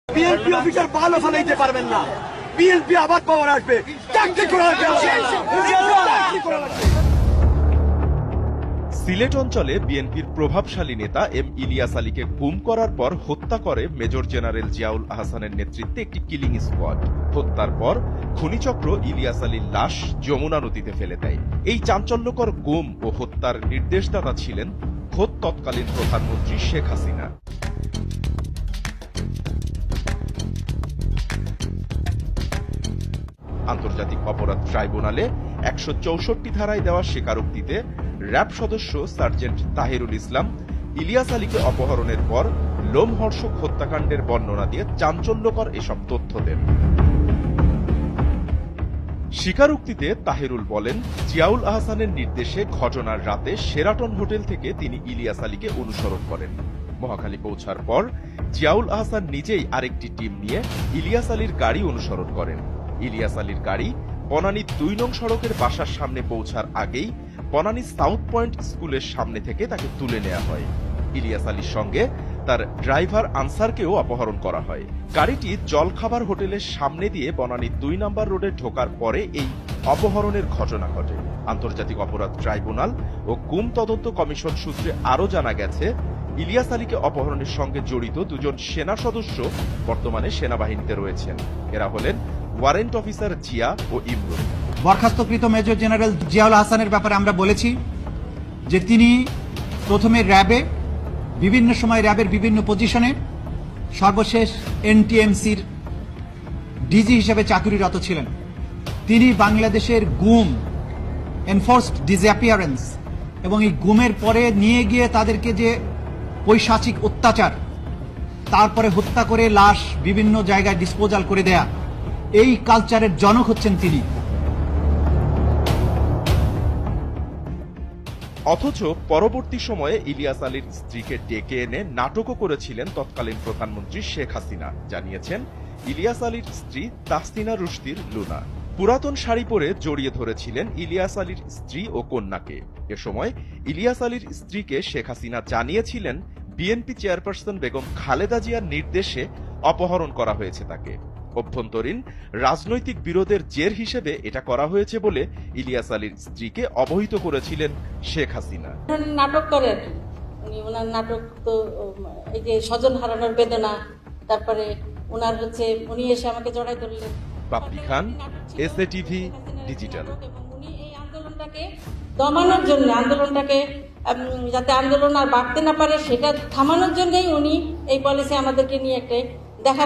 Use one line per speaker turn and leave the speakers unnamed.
BNP officer ভালো চালাইতে পারবেন না, বিএনপি আবার পাওয়ার আসবে, চাকরি করা লাগবে।
সিলেট অঞ্চলে বিএনপির প্রভাবশালী নেতা এম ইলিয়াস আলীকে গুম করার পর হত্যা করে মেজর জেনারেল জিয়াউল আহসানের নেতৃত্বে একটি কিলিং স্কোয়াড। হত্যার পর খুনিচক্র ইলিয়াস আলীর লাশ যমুনা নদীতে ফেলে দেয়। এই চাঞ্চল্যকর গুম ও হত্যার নির্দেশদাতা ছিলেন খোদ তৎকালীন প্রধানমন্ত্রী শেখ হাসিনা। আন্তর্জাতিক অপরাধ ট্রাইব্যুনালে ১৬৪ ধারায় দেওয়া স্বীকারোক্তিতে র্যাব সদস্য সার্জেন্ট তাহিরুল ইসলাম ইলিয়াস আলীকে অপহরণের পর লোমহর্ষক হত্যাকাণ্ডের বর্ণনা দিয়ে চাঞ্চল্যকর এসব তথ্য দেন। স্বীকারোক্তিতে তাহিরুল বলেন, জিয়াউল আহসানের নির্দেশে ঘটনার রাতে শেরাটন হোটেল থেকে তিনি ইলিয়াস আলীকে অনুসরণ করেন। মহাখালী পৌঁছার পর জিয়াউল আহসান নিজেই আরেকটি টিম নিয়ে ইলিয়াস আলীর গাড়ি অনুসরণ করেন। ইলিয়াস আলীর গাড়ি বনানী ২ নং সড়কের বাসার সামনে পৌঁছার আগেই বনানী সাউথ পয়েন্ট স্কুলের সামনে থেকে তাকে তুলে নেওয়া হয়। ইলিয়াস আলীর সঙ্গে তার ড্রাইভার আনসারকেও অপহরণ করা হয়। গাড়িটি জলখাবার হোটেলের সামনে দিয়ে বনানী ২ নম্বর রোডে ঢোকার পরে এই অপহরণের ঘটনা ঘটে। আন্তর্জাতিক অপরাধ ট্রাইব্যুনাল ও গুম তদন্ত কমিশন সূত্রে আরও জানা গেছে, ইলিয়াস আলীকে অপহরণের সঙ্গে জড়িত ২ জন সেনা সদস্য বর্তমানে সেনাবাহিনীতে রয়েছেন। এরা হলেন ওয়ারেন্ট অফিসার জিয়া ও ইমরুল।
বরখাস্তকৃত মেজর জেনারেল জিয়াউল আহসানের ব্যাপারে আমরা বলেছি যে তিনি প্রথমে র্যাবে, বিভিন্ন সময় র্যাবের বিভিন্ন পজিশনে, সর্বশেষ এনটিএমসির ডিজি হিসেবে চাকুরিরত ছিলেন। তিনি বাংলাদেশের গুম, এনফোর্সড ডিসঅ্যাপিয়ারেন্স এবং এই গুমের পরে নিয়ে গিয়ে তাদেরকে যে পৈশাচিক অত্যাচার, তারপরে হত্যা করে লাশ বিভিন্ন জায়গায় ডিসপোজাল করে দেয়া, এই কালচারের জনক হচ্ছেন তিনি।
অথচ পরবর্তী সময়ে ইলিয়াস আলীর স্ত্রীকে ডেকে এনে নাটকও করেছিলেন তৎকালীন প্রধানমন্ত্রী শেখ হাসিনা, জানিয়েছেন ইলিয়াস আলীর স্ত্রী তাহসিনা রুশদীর লুনা। পুরাতন শাড়ি পরে জড়িয়ে ধরেছিলেন ইলিয়াস আলীর স্ত্রী ও কন্যাকে। এ সময় ইলিয়াস আলীর স্ত্রীকে শেখ হাসিনা জানিয়েছিলেন বিএনপি চেয়ারপারসন বেগম খালেদা জিয়ার নির্দেশে অপহরণ করা হয়েছে তাকে। অভ্যন্তরীণ রাজনৈতিক বিরোধের জের হিসেবে এটা করা হয়েছে বলে ইলিয়াস আলীর স্ত্রীকে অবহিত করেছিলেন শেখ হাসিনা।
নাটক করে আর কি, ওনার নাটক তো এই যে স্বজন হারানোর বেদনা, তারপরে ওনার হচ্ছে উনি এসে আমাকে জড়াই ধরলেন।
বাপ্পি খান, এসএ টিভি ডিজিটাল।
উনি এই আন্দোলনটাকে দমানোর জন্য, আন্দোলনটাকে যাতে আন্দোলন আর বাড়তে না পারে সেটা থামানোর জন্যই উনি এই পলিসি আমাদেরকে নিয়ে একটা দেখা